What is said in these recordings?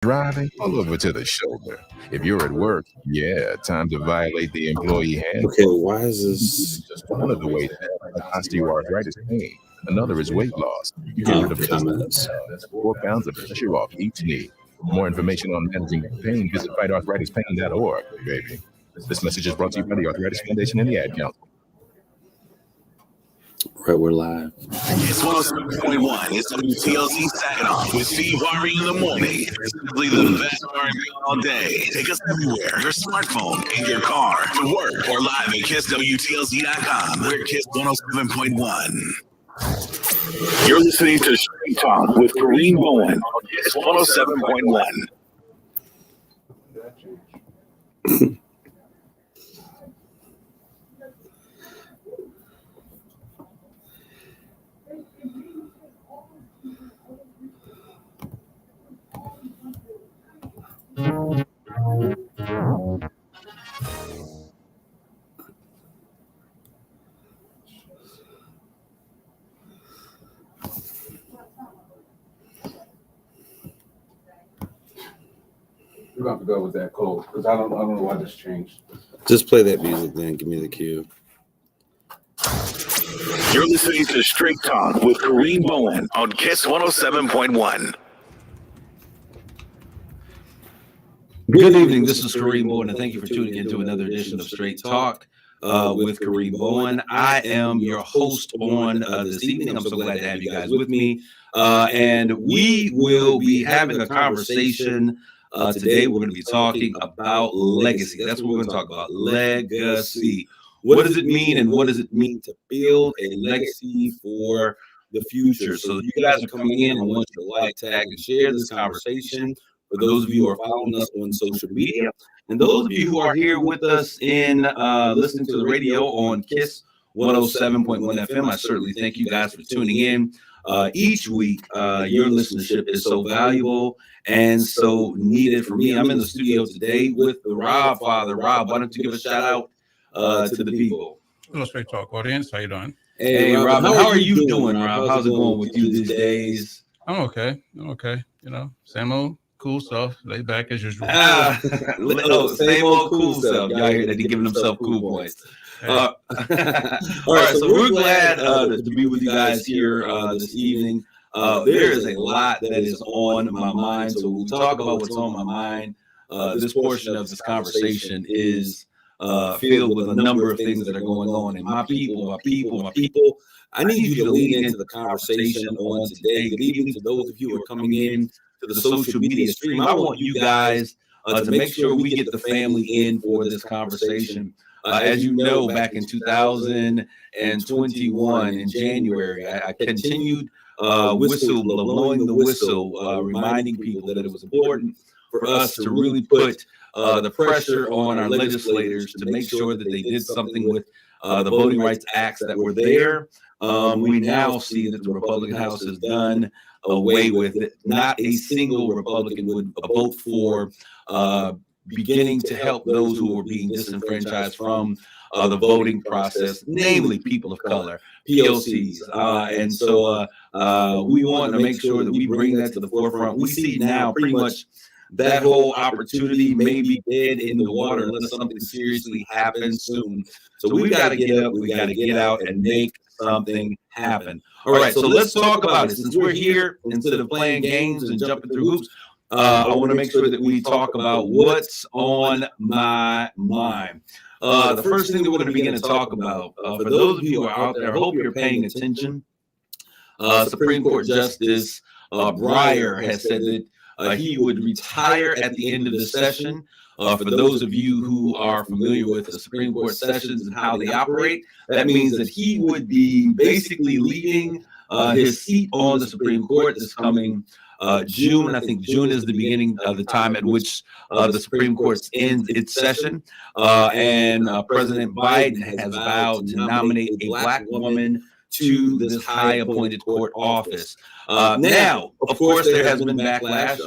Driving, pull over to the shoulder. If you're at work, yeah, time to violate the employee Okay, handbook. why is Is this? just one of the ways to fight osteoarthritis pain. Another is weight loss. You get rid Oh, of just comments. that's 4 pounds of pressure off each knee. For more information on managing pain, visit fightarthritispain.org, baby. This message is brought to you by the Arthritis Foundation and the Ad Council. Right, we're live. It's 107.1. It's WTLC Saginaw with Steve Harvey in the morning. It's simply the best R&B all day. Take us everywhere. Your smartphone, in your car, to work, or live at KissWTLC.com. We're Kiss 107.1. You're listening to Straight Talk with Kareem Bowen on Kiss 107.1. We're gonna have to go with that code because I don't know why this changed. Just play that music, then give me the cue. You're listening to Straight Talk with Kareem Bowen on Kiss 107.1. Good evening. This is Kareem Bowen, and thank you for tuning in to another edition of Straight Talk with Kareem Bowen. I am your host on this evening. I'm so glad to have you guys with me. And we will be having a conversation today. We're going to be talking about legacy. That's what we're going to talk about, legacy. What does it mean, and what does it mean to build a legacy for the future? So you guys are coming in, I want you to like, tag, and share this conversation. For those of you who are following us on social media, and those of you who are here with us in listening to the radio on KISS 107.1 FM, I certainly thank you guys for tuning in each week. Your listenership is so valuable and so needed for me. I'm in the studio today with the Rob Father. Rob, why don't you give a shout out to the people? Hello, Straight Talk audience. How you doing? Hey, Rob, how are you doing, Rob? How's it going with you these days? I'm okay. You know, same old cool stuff. Lay back as usual. Same old cool stuff. Y'all hear that he giving himself cool points. All right, so we're glad to be with you guys here this evening. There is a lot that is on my mind, so we'll talk about what's on my mind. This portion of this conversation is filled with a number of things that are going on. And my people, I need you to lean into the conversation on today. Good evening to those of you who are coming in to the social media stream. I want you guys to make sure we get the family in for this conversation. As you know, back in 2021 in January, I continued blowing the whistle, reminding people that it was important for us to really put the pressure on our legislators to make sure that they did something with the voting rights acts that were there. We now see that the Republican House has done away with it. Not a single Republican would vote for beginning to help those who were being disenfranchised from the voting process, namely people of color, POCs. And so we want to make sure that we bring that to the forefront. We see now pretty much that whole opportunity may be dead in the water unless something seriously happens soon. So we got to get up, we got to get out and make something happen. All right, so let's talk about it. Since we're here, instead of playing games and jumping through hoops, I want to make sure that we talk about what's on my mind. The first thing that we're going to begin to talk about, for those of you who are out there, I hope you're paying attention. Supreme Court Justice Breyer has said that he would retire at the end of the session. For those of you who are familiar with the Supreme Court sessions and how they operate, that means that he would be basically leaving his seat on the Supreme Court this coming June. I think June is the beginning of the time at which the Supreme Court ends its session. And President Biden has vowed to nominate a Black woman to this high appointed court office. Now, of course, there has been backlash.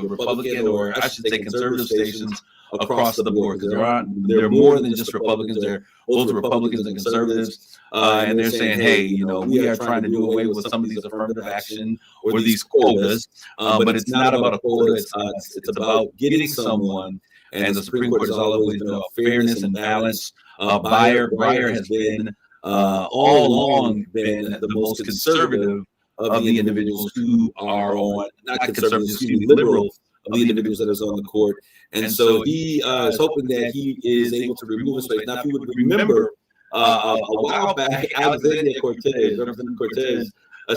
Republican, or I should say conservative stations, across the board, because they're more than just Republicans. They're both Republicans and conservatives, and they're saying, hey, you know, we are trying to do away with some of these affirmative action or these quotas, but it's not about a quota. It's about getting someone, and the Supreme Court has always been about fairness and balance. Breyer has been all along been the most conservative of the individuals who are on, not conservative, excuse me, liberal of the individuals that is on the court. And so he is hoping that he is able to remove his face. Now, if you would remember, a while back, Alexandria Cortez, Representative Cortez,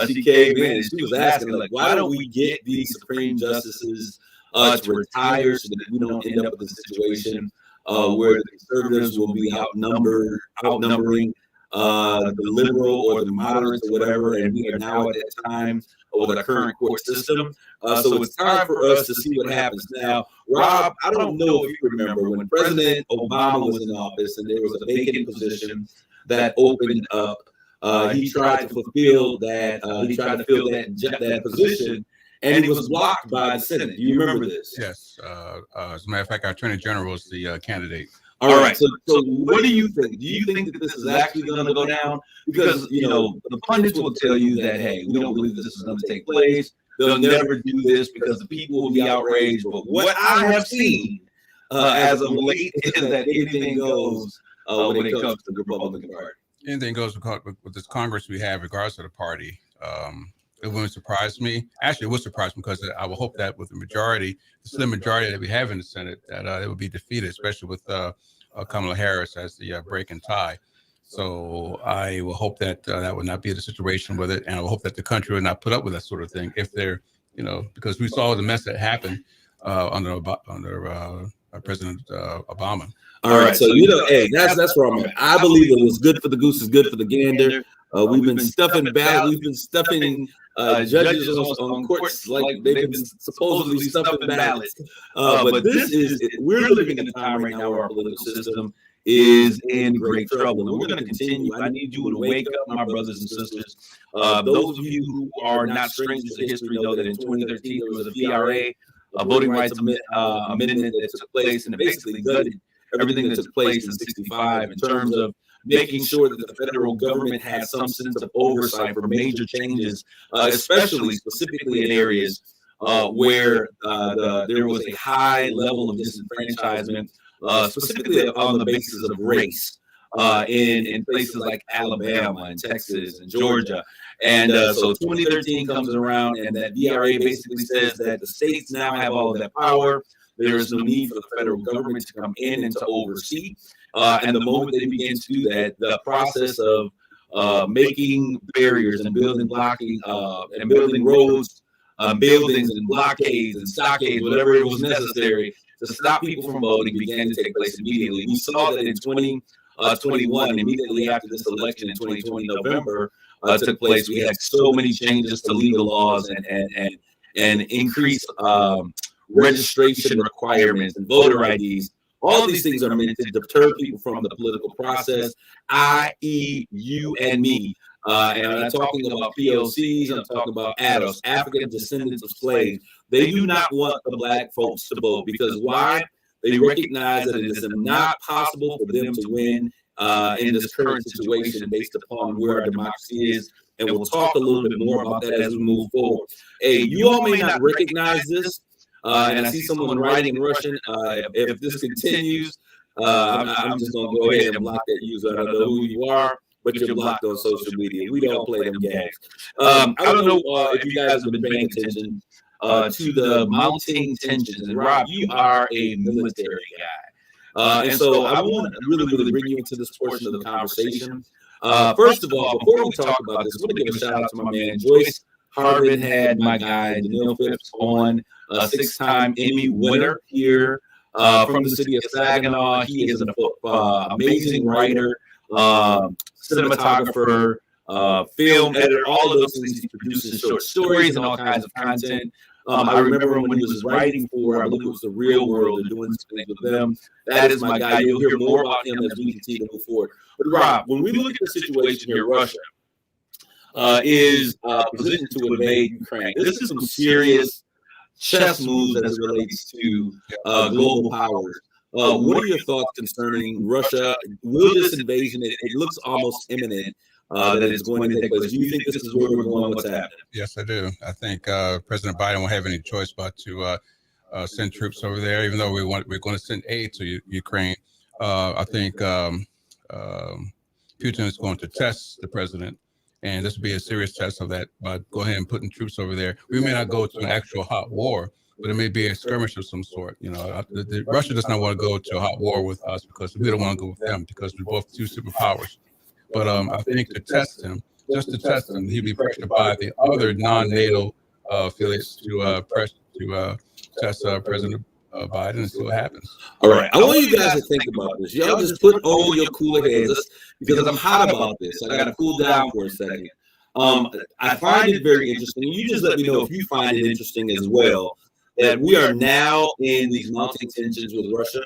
she came in and she was asking, like, why don't we get these Supreme Justices to retire so that we don't end up with a situation where the conservatives will be outnumbering the liberal or the moderates or whatever, and we are now at that time with the current court system. So it's time for us to see what happens. Now, Rob, I don't know if you remember when President Obama was in office and there was a vacant position that opened up. He tried to fulfill that. He tried to fill that position, and it was blocked by the Senate. Do you remember this? Yes. As a matter of fact, our Attorney General is the candidate. All right. So what do you think? Do you think that this is actually going to go down? Because, you know, the pundits will tell you that, hey, we don't believe this is going to take place. They'll never do this because the people will be outraged. But what I have seen as of late is that anything goes when it comes to the Republican Party. Anything goes with this Congress we have, regardless of the party. It wouldn't surprise me. Actually, it would surprise me because I would hope that with the majority, the slim majority that we have in the Senate, that it would be defeated, especially with Kamala Harris as the break and tie. So I will hope that that would not be the situation with it, and I will hope that the country would not put up with that sort of thing if they're, you know, because we saw the mess that happened under President Obama. All right, so you know, hey, that's where I'm at. I believe it was good for the goose is good for the gander. We've been stuffing judges on courts like they've been supposedly stuffing ballots. But we're living in a time right now where our political system is in great trouble, and we're going to continue. I need you to wake up, my brothers and sisters. Those of you who are not strangers to history know that in 2013 there was a VRA, a voting rights amendment that took place, and it basically gutted everything that took place in 65 in terms of making sure that the federal government had some sense of oversight for major changes, specifically in areas where there was a high level of disenfranchisement, specifically on the basis of race, in places like Alabama and Texas and Georgia. And so 2013 comes around, and that VRA basically says that the states now have all of that power. There is no need for the federal government to come in and to oversee. And the moment they begin to do that, the process of making barriers and building roads, buildings and blockades and stockades, whatever it was necessary to stop people from voting, began to take place immediately. We saw that in 2021, immediately after this election in 2020 November took place. We had so many changes to legal laws and increased registration requirements and voter IDs. All of these things are meant to deter people from the political process, i.e. you and me. And I'm not talking about PLCs, I'm talking about ADOS, African descendants of slaves. They do not want the black folks to vote because why? They recognize that it is not possible for them to win in this current situation based upon where our democracy is. And we'll talk a little bit more about that as we move forward. Hey, you all may not recognize this. And I see someone writing in Russian. If this continues, I'm just going to go ahead and block that user. I don't know who you are, but you're blocked on social media. We don't play them games. I don't know if you guys have been paying attention to the mounting tensions. And Rob, you are a military guy. And so I want to really bring you into this portion of the conversation. First of all, before we talk about this, I want to give a shout out to my man, Joyce Harvin had my guy, Daniel Phipps, on, a 6-time Emmy winner here from the city of Saginaw. He is an amazing writer, cinematographer, film editor, all of those things. He produces short stories and all kinds of content. I remember when he was writing for, I believe it was The Real World, and doing things with them. That is my guy. You'll hear more about him as we continue to move forward. But Rob, when we look at the situation here in Russia, is positioned to invade Ukraine. This is some serious chess moves as it relates to global powers. What are your thoughts concerning Russia? Will this invasion, it looks almost imminent that it's going to take place. Do you think this is where we're going? What's happening? Yes, I do. I think President Biden won't have any choice but to send troops over there, even though we're going to send aid to Ukraine. I think Putin is going to test the president, and this will be a serious test of that by go ahead and putting troops over there. We may not go to an actual hot war, but it may be a skirmish of some sort. You know, Russia does not want to go to a hot war with us because we don't want to go with them because we're both two superpowers. But I think to test him, just to test him, he'd be pressured by the other non-NATO affiliates to test President Biden and see what happens. All right. I want you guys to think about this. Y'all just put over your cooler heads because I'm hot about this. I got to cool down for a second. I find it very interesting. You just let me know if you find it interesting as well, that we are now in these mounting tensions with Russia.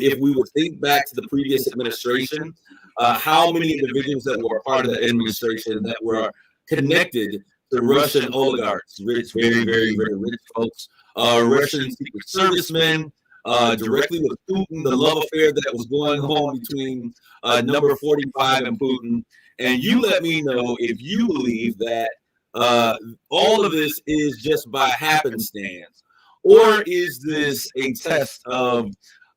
If we would think back to the previous administration, how many individuals that were part of the administration that were connected to Russian oligarchs, rich, very, very, very rich folks, Russian secret servicemen, directly with Putin, the love affair that was going on between number 45 and Putin. And you let me know if you believe that all of this is just by happenstance, or is this a test of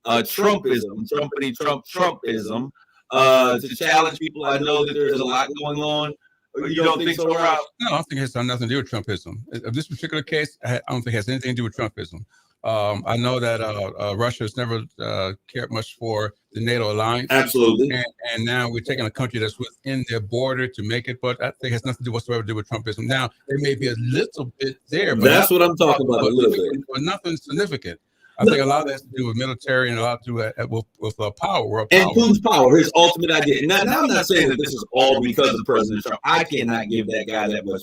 Trumpism, Trumpism, to challenge people? I know that there's a lot going on. You don't think so, Rob? No, I don't think it has nothing to do with Trumpism. In this particular case, I don't think it has anything to do with Trumpism. I know that Russia has never cared much for the NATO alliance. Absolutely. And now we're taking a country that's within their border to make it, but I think it has nothing to do whatsoever to do with Trumpism. Now, there may be a little bit there, but that's what I'm talking about, a little bit. But nothing significant. I think a lot of that has to do with military and a lot to do with power, world and power. Putin's power, his ultimate idea. Now, I'm not saying that this is all because of President Trump. I cannot give that guy that much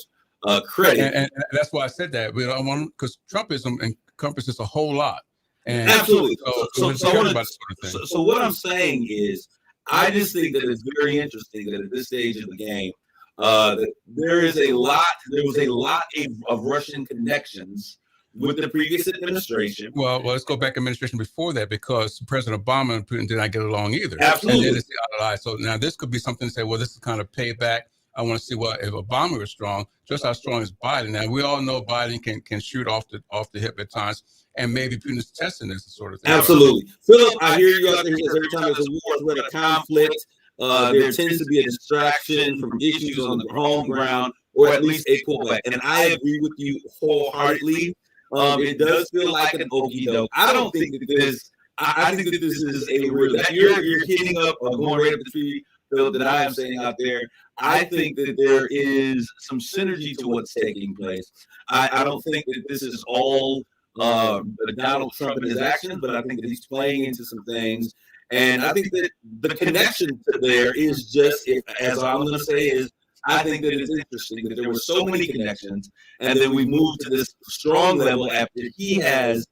credit. And that's why I said that. We don't want, because Trumpism encompasses a whole lot. And absolutely. So what I'm saying is, I just think that it's very interesting that at this stage of the game, that there was a lot of Russian connections with the previous administration. Well, let's go back administration before that, because President Obama and Putin did not get along either. Absolutely. And then it's the other eye. So now this could be something to say, well, this is kind of payback. I want to see what if Obama was strong, just how strong is Biden. Now we all know Biden can shoot off the hip at times, and maybe Putin is testing this sort of thing. Absolutely, Philip. I hear you out there. Every time there's a war, threat, a conflict, there tends to be a distraction from issues on the home ground, or at least a pullback. And I agree with you wholeheartedly. It does feel like an okie doke. I don't think that this. I think that this is a real. You're hitting up or going right up the tree, Phil, that I am saying out there. I think that there is some synergy to what's taking place. I don't think that this is all Donald Trump and his actions, but I think that he's playing into some things. And I think that the connection to there is just, as I'm going to say, is I think that it's interesting that there were so many connections, and then we moved to this strong level after he has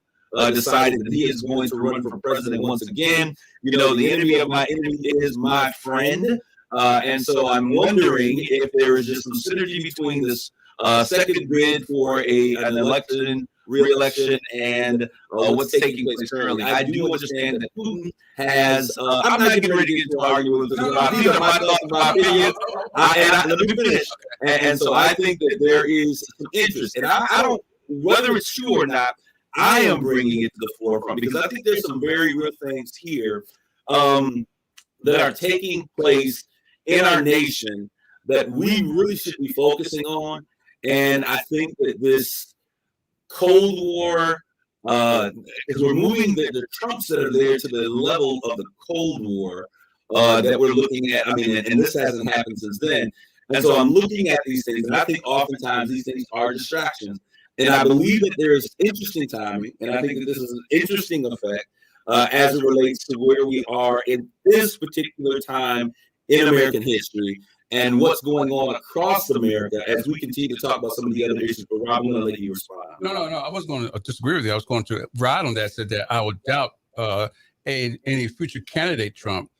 decided that he is going to run for president once again. You know, the enemy of my enemy is my friend. And so I'm wondering if there is just some synergy between this second bid for an election, re-election, and what's taking place currently. I do understand that Putin has. I'm not getting ready to get into an argument with him. These are my thoughts, my opinions. Let me finish. And so I think that there is some interest, and I don't, whether it's true or not, I am bringing it to the forefront because I think there's some very real things here that are taking place in our nation that we really should be focusing on. And I think that this Cold War, is we're moving the Trumps that are there to the level of the Cold War that we're looking at. I mean, and this hasn't happened since then. And so I'm looking at these things, and I think oftentimes these things are distractions. And I believe that there's interesting timing, and I think that this is an interesting effect as it relates to where we are in this particular time in American history and what's going on across America as we continue to talk about some of the other issues. But Rob, I'm going to let you respond. No. I was going to disagree with you. I was going to ride on that, said that I would doubt any future candidate Trump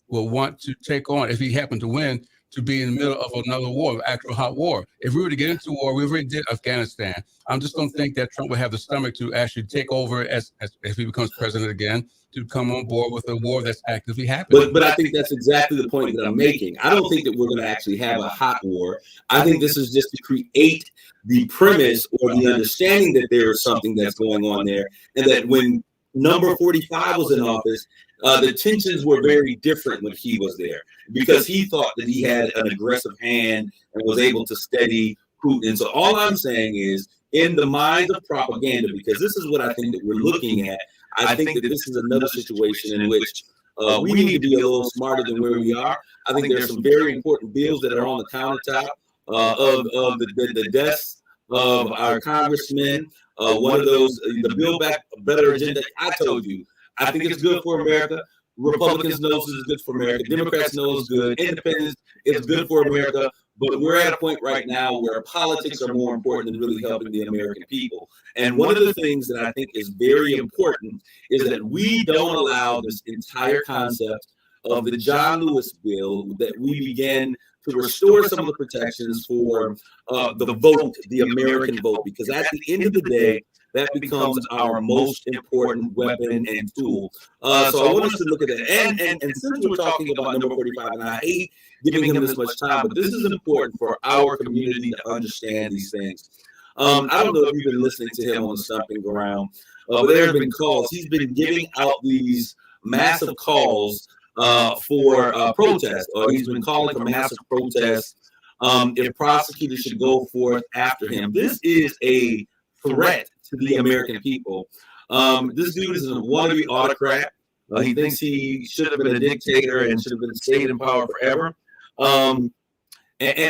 will want to take on, if he happened to win, to be in the middle of another war, actual hot war. If we were to get into war, we already did Afghanistan. I just don't think that Trump would have the stomach to actually take over as if he becomes president again, to come on board with a war that's actively happening. But I think that's exactly the point that I'm making. I don't think that we're going to actually have a hot war. I think this is just to create the premise or the understanding that there is something that's going on there, and that when number 45 was in office, the tensions were very different when he was there, because he thought that he had an aggressive hand and was able to steady Putin. And so all I'm saying is, in the minds of propaganda, because this is what I think that we're looking at, I think that this is another situation in which we need to be a little smarter than where we are. I think there's some very important bills that are on the countertop of the desks of our congressmen. One of those, the Build Back Better agenda, I told you, I think it's good for America. Republicans know this is good for America. Democrats know it's good. Independents, it's good for America. But we're at a point right now where politics are more important than really helping the American people. And one of the things that I think is very important is that we don't allow this entire concept of the John Lewis bill, that we begin to restore some of the protections for the vote, the American vote, because at the end of the day, that becomes our most important weapon and tool. So I want us to look at that. And since we're talking about number 45, and I hate giving him this much time, but this is important for our community to understand these things. I don't know if you've been listening to him on the Stomping Ground, but there have been calls. He's been giving out these massive calls for protest, or he's been calling for massive protests if prosecutors should go forth after him. This is a threat to the American people. This dude is a wannabe autocrat. He thinks he should have been a dictator and should have been stayed in power forever. And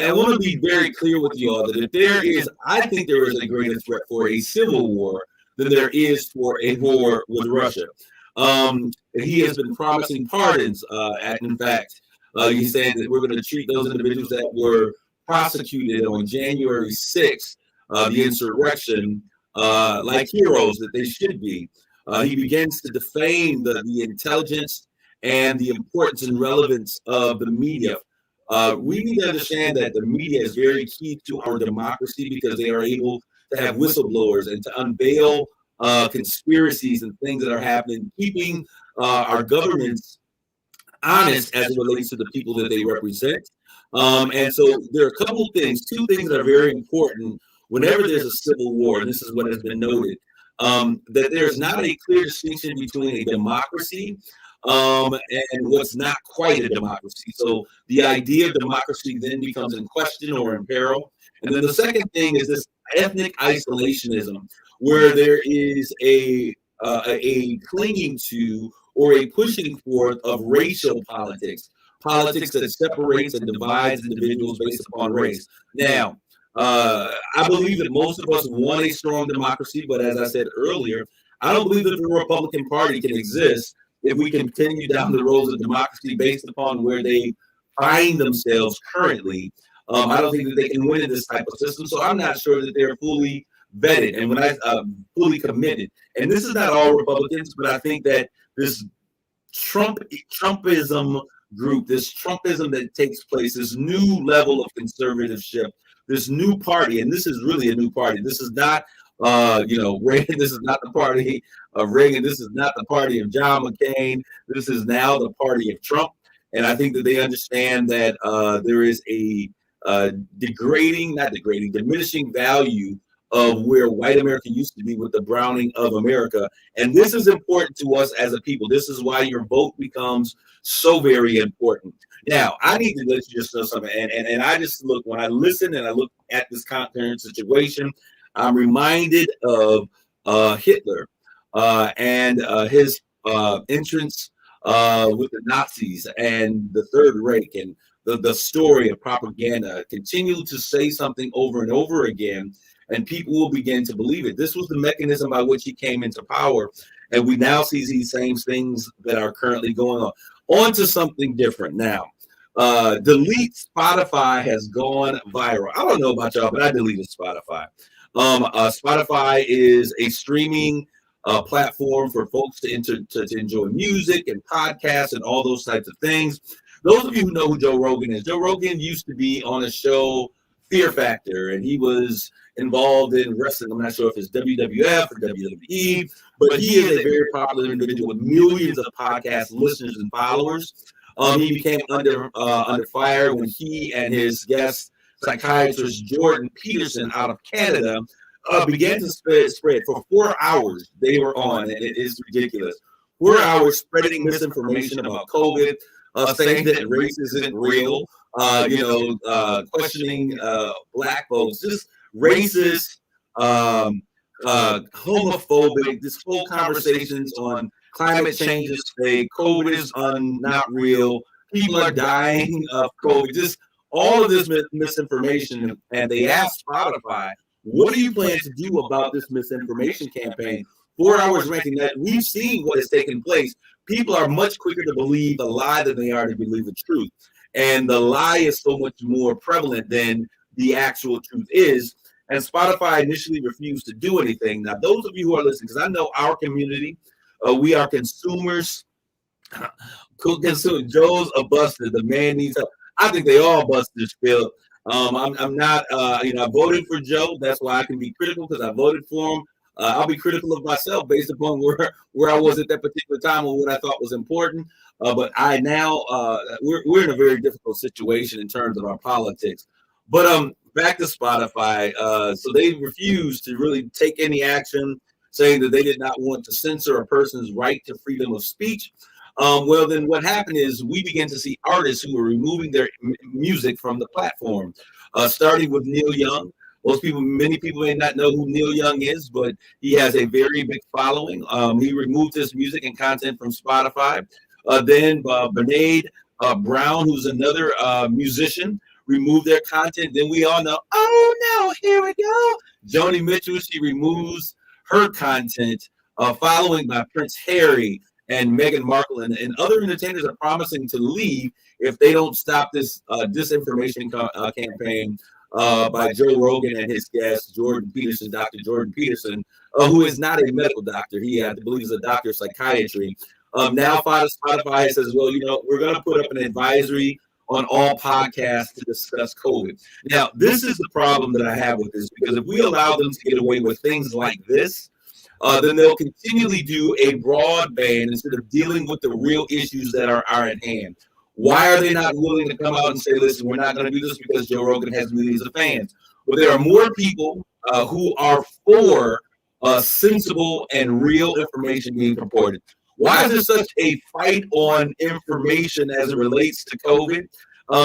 I want to be very clear with you all that if there is, I think there is a greater threat for a civil war than there is for a war with Russia. He has been promising pardons. In fact, he's saying that we're going to treat those individuals that were prosecuted on January 6th, the insurrection, like heroes that they should be. He begins to defame the intelligence and the importance and relevance of the media. We need to understand that the media is very key to our democracy, because they are able to have whistleblowers and to unveil conspiracies and things that are happening, keeping our governments honest as it relates to the people that they represent. And so there are a couple of things, two things that are very important whenever there's a civil war, and this is what has been noted, that there's not a clear distinction between a democracy and what's not quite a democracy. So the idea of democracy then becomes in question or in peril. And then the second thing is this ethnic isolationism, where there is a clinging to or a pushing forth of racial politics that separates and divides individuals based upon race. Now, I believe that most of us want a strong democracy, but as I said earlier, I don't believe that the Republican Party can exist if we continue down the roads of democracy based upon where they find themselves currently. I don't think that they can win in this type of system, so I'm not sure that they're fully vetted and when I fully committed. And this is not all Republicans, but I think that this Trumpism group, this Trumpism that takes place, this new level of conservatorship, this new party, and this is really a new party. This is not, Reagan. This is not the party of Reagan. This is not the party of John McCain. This is now the party of Trump. And I think that they understand that there is a diminishing value of where white America used to be with the browning of America. And this is important to us as a people. This is why your vote becomes so very important. Now, I need to let you just know something. And I just look, when I listen and I look at this current situation, I'm reminded of Hitler and his entrance with the Nazis and the Third Reich, and the story of propaganda. Continue to say something over and over again, and people will begin to believe it. This was the mechanism by which he came into power, and we now see these same things that are currently going on. On to something different now. Delete Spotify has gone viral. I don't know about y'all, but I deleted Spotify. Spotify is a streaming platform for folks to enjoy music and podcasts and all those types of things. those of you who know who Joe Rogan is, Joe Rogan used to be on a show, Fear Factor, and he was involved in wrestling. I'm not sure if it's WWF or WWE, but he is a very popular individual with millions of podcast listeners and followers. He became under fire when he and his guest psychiatrist Jordan Peterson out of Canada began to spread for 4 hours. They were on, and it is ridiculous. 4 hours spreading misinformation about COVID, saying that race isn't real, questioning Black folks, just racist, homophobic, this whole conversations on climate change is fake, COVID is not real, people are dying of COVID, just all of this misinformation. And they asked Spotify, what do you plan to do about this misinformation campaign? 4 hours ranting that we've seen what has taken place. People are much quicker to believe a lie than they are to believe the truth. And the lie is so much more prevalent than the actual truth is. And Spotify initially refused to do anything. Now, those of you who are listening, because I know our community, we are consumers. Joe's a buster. The man needs help. I think they all busters, Phil. I'm not, I voted for Joe. That's why I can be critical, because I voted for him. I'll be critical of myself based upon where I was at that particular time and what I thought was important. But I now, we're in a very difficult situation in terms of our politics. But back to Spotify. So they refused to really take any action, saying that they did not want to censor a person's right to freedom of speech. Well, then what happened is we began to see artists who were removing their music from the platform, starting with Neil Young. Many people may not know who Neil Young is, but he has a very big following. He removed his music and content from Spotify. Then Brene Brown, who's another musician, removed their content. Then we all know, oh no, here we go. Joni Mitchell, she removes her content, following by Prince Harry and Meghan Markle, and other entertainers are promising to leave if they don't stop this disinformation campaign by Joe Rogan and his guest, Jordan Peterson, Dr. Jordan Peterson, who is not a medical doctor. He, I believe, is a doctor of psychiatry. Now Spotify says, well, we're going to put up an advisory on all podcasts to discuss COVID. Now, this is the problem that I have with this, because if we allow them to get away with things like this, then they'll continually do a broad ban instead of dealing with the real issues that are at hand. Why are they not willing to come out and say, listen, we're not going to do this because Joe Rogan has millions of fans? Well, there are more people who are for sensible and real information being reported. Why is there such a fight on information as it relates to COVID?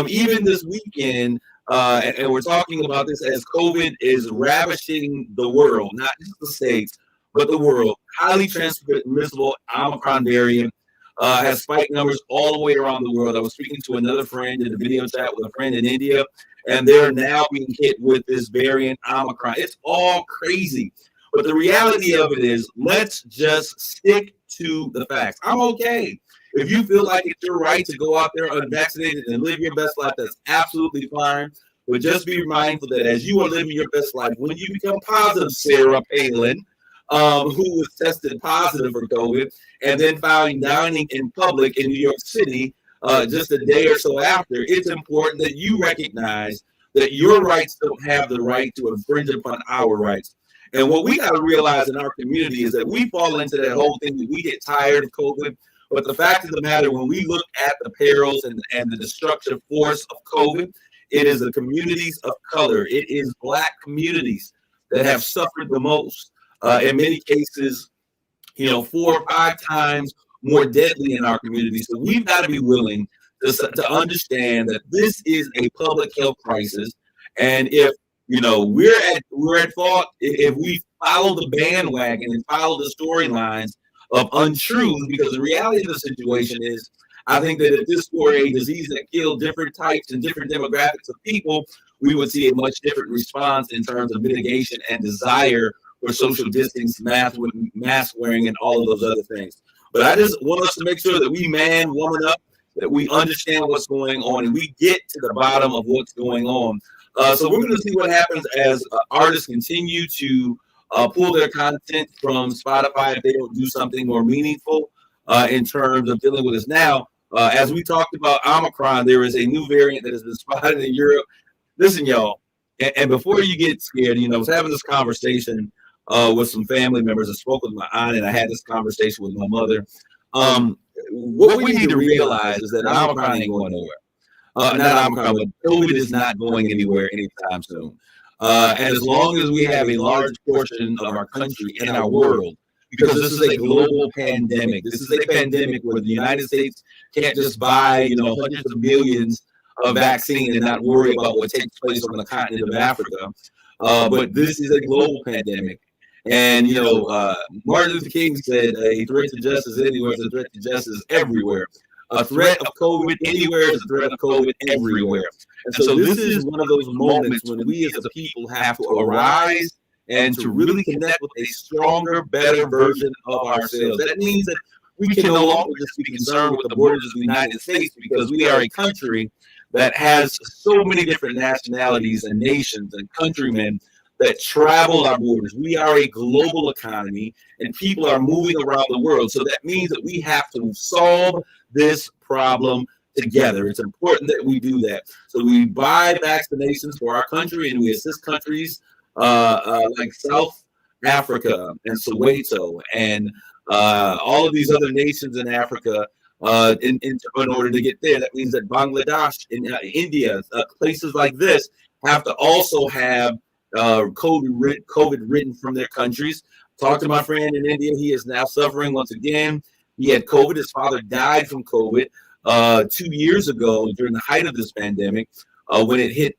Even this weekend, and we're talking about this as COVID is ravishing the world, not just the States, but the world. Highly transmissible Omicron variant has spiked numbers all the way around the world. I was speaking to another friend in a video chat with a friend in India, and they're now being hit with this variant Omicron. It's all crazy. But the reality of it is, let's just stick to the facts. I'm okay. If you feel like it's your right to go out there unvaccinated and live your best life, that's absolutely fine. But just be mindful that as you are living your best life, when you become positive, Sarah Palin, who was tested positive for COVID, and then found dining in public in New York City just a day or so after, it's important that you recognize that your rights don't have the right to infringe upon our rights. And what we got to realize in our community is that we fall into that whole thing that we get tired of COVID. But the fact of the matter, when we look at the perils and the destructive force of COVID, it is the communities of color. It is Black communities that have suffered the most. In many cases, 4 or 5 times more deadly in our community. So we've got to be willing to understand that this is a public health crisis. And if we're at fault if we follow the bandwagon and follow the storylines of untruth, because the reality of the situation is, I think that if this were a disease that killed different types and different demographics of people, we would see a much different response in terms of mitigation and desire for social distance, mask wearing, and all of those other things. But I just want us to make sure that we man, woman up, that we understand what's going on, and we get to the bottom of what's going on. So we're going to see what happens as artists continue to pull their content from Spotify if they don't do something more meaningful in terms of dealing with this now. As we talked about Omicron, there is a new variant that has been spotted in Europe. Listen, y'all, and before you get scared, I was having this conversation with some family members. I spoke with my aunt, and I had this conversation with my mother. What we need to realize is that Omicron ain't going nowhere. Not Omicron, but COVID is not going anywhere anytime soon. And as long as we have a large portion of our country and our world, because this is a global pandemic, this is a pandemic where the United States can't just buy, hundreds of millions of vaccine and not worry about what takes place on the continent of Africa. But this is a global pandemic. And, Martin Luther King said, a threat to justice anywhere is a threat to justice everywhere. A threat of COVID anywhere is a threat of COVID everywhere. And so this is one of those moments when we as a people have to arise and to really connect with a stronger, better version of ourselves. That means that we can no longer just be concerned with the borders of the United States, because we are a country that has so many different nationalities and nations and countrymen that travel our borders. We are a global economy, and people are moving around the world. So that means that we have to solve this problem together. It's important that we do that. So we buy vaccinations for our country, and we assist countries like South Africa and Soweto and all of these other nations in Africa in order to get there. That means that Bangladesh and India, places like this, have to also have COVID written from their countries. Talked to my friend in India. He is now suffering once again. He had COVID. His father died from COVID 2 years ago during the height of this pandemic. When it hit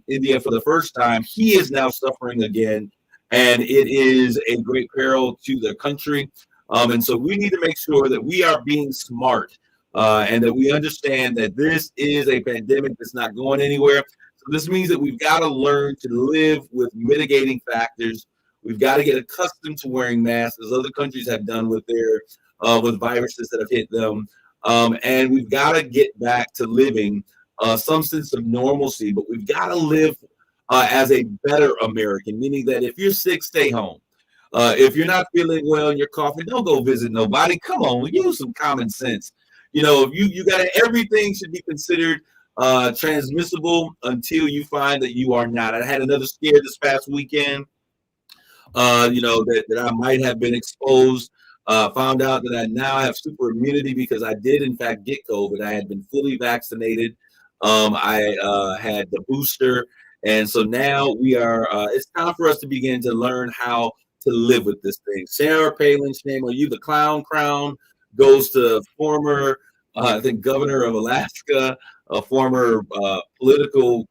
India for the first time, he is now suffering again, and it is a great peril to the country. And so we need to make sure that we are being smart and that we understand that this is a pandemic that's not going anywhere. So this means that we've got to learn to live with mitigating factors. We've got to get accustomed to wearing masks, as other countries have done with their with viruses that have hit them. And we've got to get back to living some sense of normalcy, but we've got to live as a better American, meaning that if you're sick, stay home. If you're not feeling well and you're coughing, don't go visit nobody. Come on, use some common sense. You got everything should be considered transmissible until you find that you are not. I had another scare this past weekend, that I might have been exposed. Found out that I now have super immunity because I did, in fact, get COVID. I had been fully vaccinated. I had the booster. And so now it's time for us to begin to learn how to live with this thing. Sarah Palin, shame on you. The clown crown goes to former, I think, governor of Alaska, a former political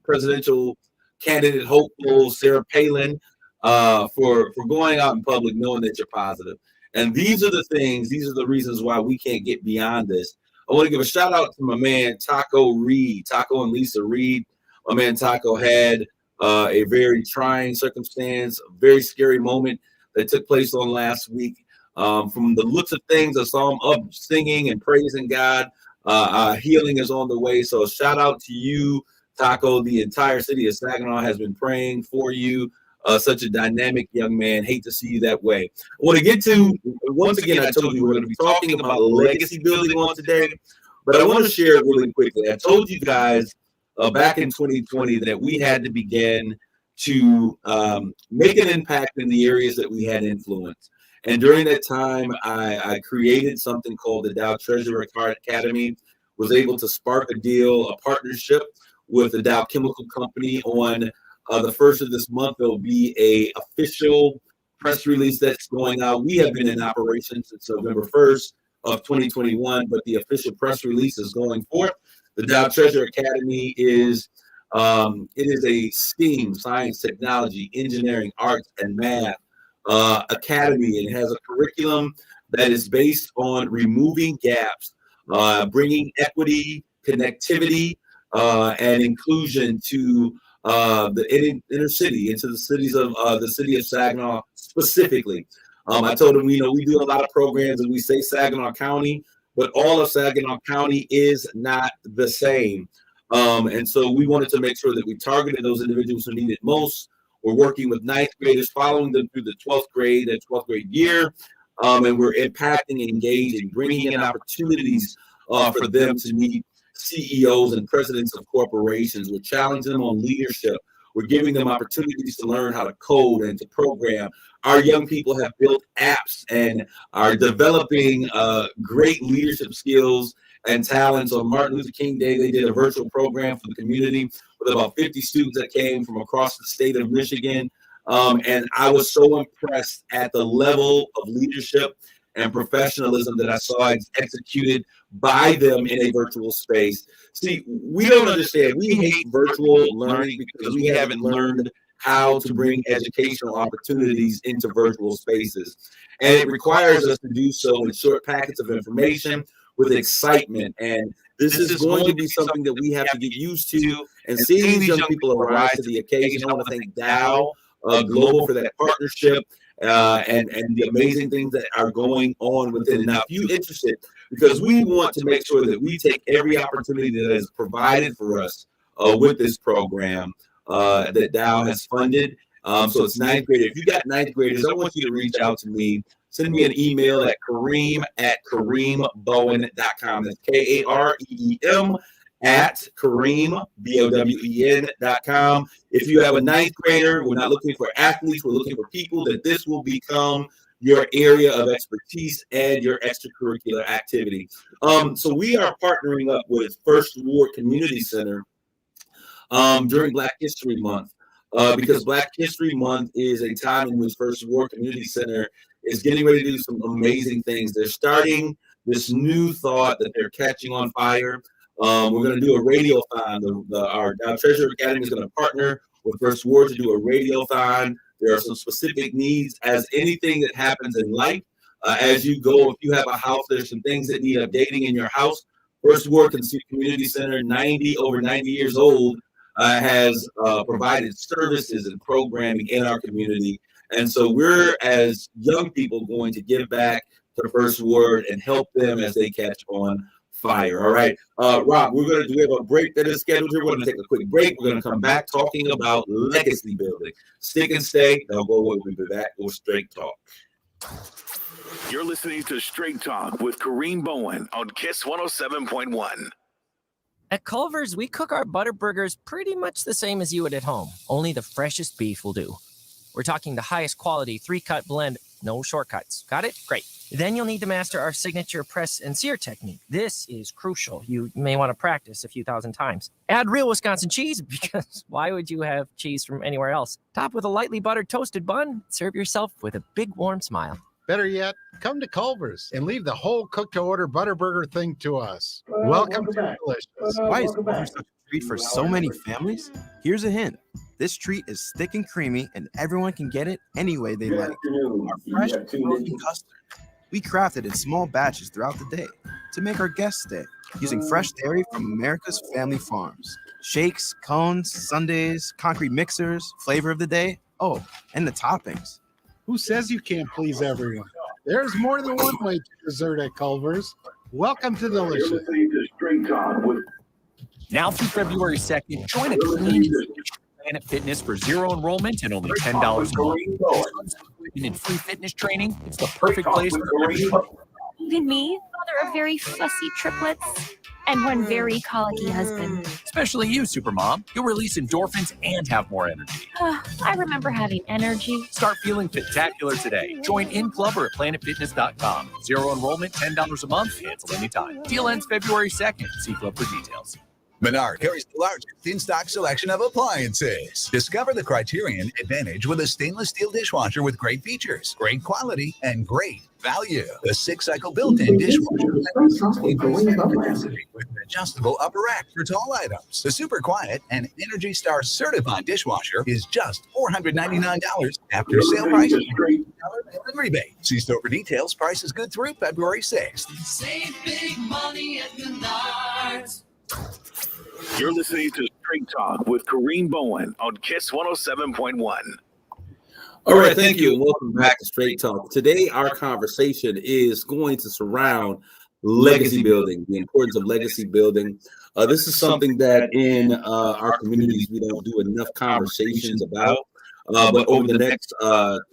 presidential candidate hopeful, Sarah Palin, for going out in public knowing that you're positive. And these are the reasons why we can't get beyond this. I want to give a shout out to my man, Taco and Lisa Reed. My man Taco had a very trying circumstance, a very scary moment that took place on last week. From the looks of things, I saw him up singing and praising God. Healing is on the way. So shout out to you, Taco. The entire city of Saginaw has been praying for you. Such a dynamic young man. Hate to see you that way. I want to get to, once again, I told you we're going to be talking about legacy building on today, but I want to share it really quickly. I told you guys back in 2020 that we had to begin to make an impact in the areas that we had influence. And during that time, I created something called the Dow Treasurer Academy, was able to spark a deal, a partnership with the Dow Chemical Company on the first of this month. There'll be a official press release that's going out. We have been in operation since November 1st of 2021, but the official press release is going forth. The Dow Treasurer Academy is a STEAM, science, technology, engineering, arts, and math academy. And it has a curriculum that is based on removing gaps, bringing equity, connectivity, and inclusion to the inner city, into the cities of the city of Saginaw specifically. I told them, we do a lot of programs and we say Saginaw County, but all of Saginaw County is not the same. And so we wanted to make sure that we targeted those individuals who need it most. We're working with ninth graders, following them through the 12th grade year. and we're impacting, engaging, bringing in opportunities for them to meet CEOs and presidents of corporations. We're challenging them on leadership. We're giving them opportunities to learn how to code and to program. Our young people have built apps and are developing great leadership skills and talents. On Martin Luther King Day, they did a virtual program for the community with about 50 students that came from across the state of Michigan. And I was so impressed at the level of leadership and professionalism that I saw executed by them in a virtual space. See, we don't understand. We hate virtual learning because we haven't learned how to bring educational opportunities into virtual spaces. And it requires us to do so in short packets of information with excitement. And this is going to be something that we have to get used to. And seeing these young people arise to the occasion, I want to thank Dow Global for that partnership. And the amazing things that are going on within. Now, if you're interested, because we want to make sure that we take every opportunity that is provided for us with this program that Dow has funded. So it's ninth grade. If you got ninth graders, I want you to reach out to me. Send me an email at Kareem@KareemBowen.com. That's KAREEM at Kareem, BOWEN.com. If you have a ninth grader, we're not looking for athletes. We're looking for people that this will become your area of expertise and your extracurricular activity. So we are partnering up with First Ward Community Center during Black History Month because Black History Month is a time in which First Ward Community Center is getting ready to do some amazing things. They're starting this new thought that they're catching on fire. We're going to do a radiothon. Our Treasure Academy is going to partner with First Ward to do a radiothon. There are some specific needs, as anything that happens in life. As you go, if you have a house, there's some things that need updating in your house. First Ward Community Center, over 90 years old, has provided services and programming in our community. And so we're, as young people, going to give back to First Ward and help them as they catch on fire. All right, Rob, we have a break that is scheduled here. We're going to take a quick break. We're going to come back talking about legacy building. Stick and stay. Don't go away. We'll be back with Straight Talk. You're listening to Straight Talk with Kareem Bowen on KISS 107.1. At Culver's, we cook our butter burgers pretty much the same as you would at home. Only the freshest beef will do. We're talking the highest quality 3-cut blend, no shortcuts. Got it? Great. Then you'll need to master our signature press and sear technique. This is crucial. You may want to practice a few thousand times. Add real Wisconsin cheese, because why would you have cheese from anywhere else? Top with a lightly buttered toasted bun. Serve yourself with a big warm smile. Better yet, come to Culver's and leave the whole cook-to-order butter burger thing to us. Welcome to Delicious. Why is Culver's such a treat for so many families? Here's a hint. This treat is thick and creamy, and everyone can get it any way they like. Our fresh frozen custard. We craft it in small batches throughout the day to make our guests stay, using fresh dairy from America's family farms. Shakes, cones, sundaes, concrete mixers, flavor of the day. Oh, and the toppings. Who says you can't please everyone? There's more than one way to dessert at Culver's. Welcome to Delicious. Now through February 2nd, join a clean Planet Fitness for zero enrollment and only $10 a month. In free fitness training, it's the perfect place for everyone. Even me, mother of very fussy triplets and one very colicky husband. Especially you, Supermom. You'll release endorphins and have more energy. I remember having energy. Start feeling spectacular today. Join in club or at planetfitness.com. Zero enrollment, $10 a month, cancel anytime. Deal ends February 2nd. See club for details. Menard carries the largest in-stock selection of appliances. Discover the Criterion Advantage with a stainless steel dishwasher with great features, great quality, and great value. The 6-cycle built-in dishwasher with an adjustable upper rack for tall items. The super quiet and Energy Star certified dishwasher is just $499 after sale price and rebate. See store for details. Price is good through February 6th. Save big money at Menards. You're listening to Straight Talk with Kareem Bowen on KISS 107.1. All right, thank you, and welcome back to Straight Talk. Today, our conversation is going to surround legacy building, the importance of legacy building. This is something that in our communities we don't do enough conversations about. But over the next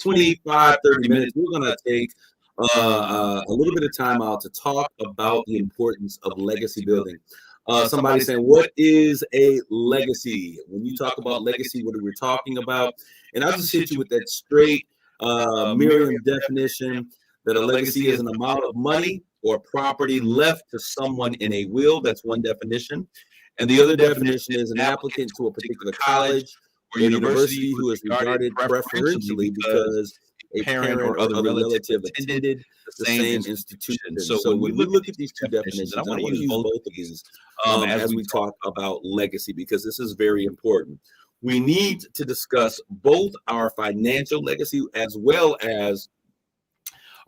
25, 30 minutes, we're going to take a little bit of time out to talk about the importance of legacy building. Somebody saying, what is a legacy? When you talk about legacy, what are we talking about? And I'll just hit you with that straight Merriam definition that a legacy is an amount of money or property left to someone in a will. That's one definition. And the other definition is an applicant to a particular college or university who is regarded preferentially because a parent or other relative attended the same institution. So when we look at these two definitions, I want to use both of these as we talk about legacy, because this is very important. We need to discuss both our financial legacy as well as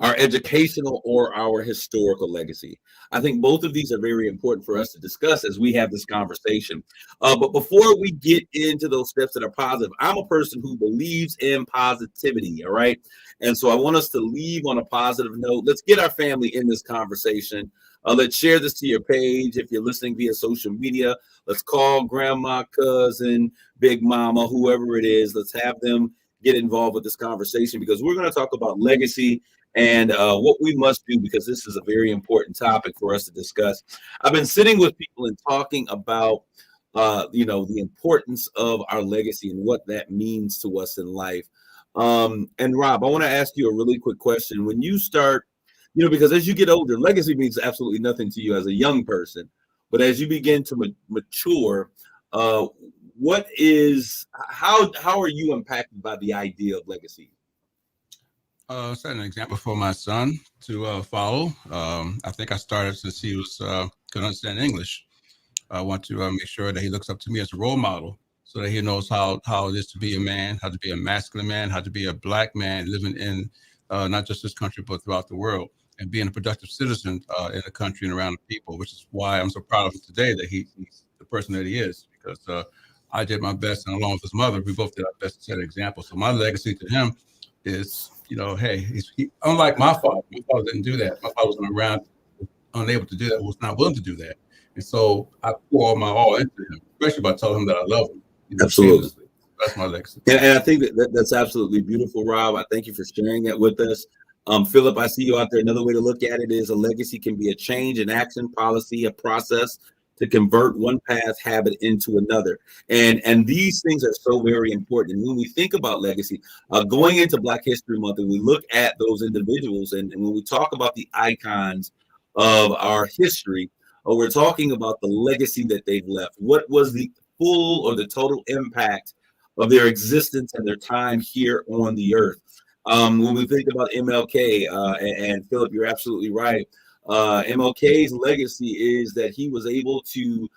our educational or our historical legacy. I think both of these are very important for us to discuss as we have this conversation. But before we get into those steps that are positive, I'm a person who believes in positivity, all right? And so I want us to leave on a positive note. Let's get our family in this conversation. Let's share this to your page. If you're listening via social media, let's call grandma, cousin, big mama, whoever it is. Let's have them get involved with this conversation, because we're going to talk about legacy and what we must do, because this is a very important topic for us to discuss. I've been sitting with people and talking about, the importance of our legacy and what that means to us in life. And Rob, I want to ask you a really quick question. When you start, because as you get older, legacy means absolutely nothing to you as a young person. But as you begin to mature, how are you impacted by the idea of legacy? Set an example for my son to follow. I think I started since he was could understand English. I want to make sure that he looks up to me as a role model, so that he knows how it is to be a man, how to be a masculine man, how to be a Black man living in not just this country, but throughout the world, and being a productive citizen in the country and around the people, which is why I'm so proud of him today, that he's the person that he is, because I did my best, and along with his mother, we both did our best to set an example. So my legacy to him is, hey, he, unlike my father didn't do that. My father was around, unable to do that, was not willing to do that. And so I pour my all into him, especially by telling him that I love him. Absolutely. That's my legacy. And I think that's absolutely beautiful, Rob. I thank you for sharing that with us. Philip, I see you out there. Another way to look at it is a legacy can be a change in action, policy, a process to convert one path habit into another. And these things are so very important. And when we think about legacy, going into Black History Month, and we look at those individuals, and when we talk about the icons of our history, we're talking about the legacy that they've left. What was the full or the total impact of their existence and their time here on the earth? When we think about MLK, and Philip, you're absolutely right. MLK's legacy is that he was able to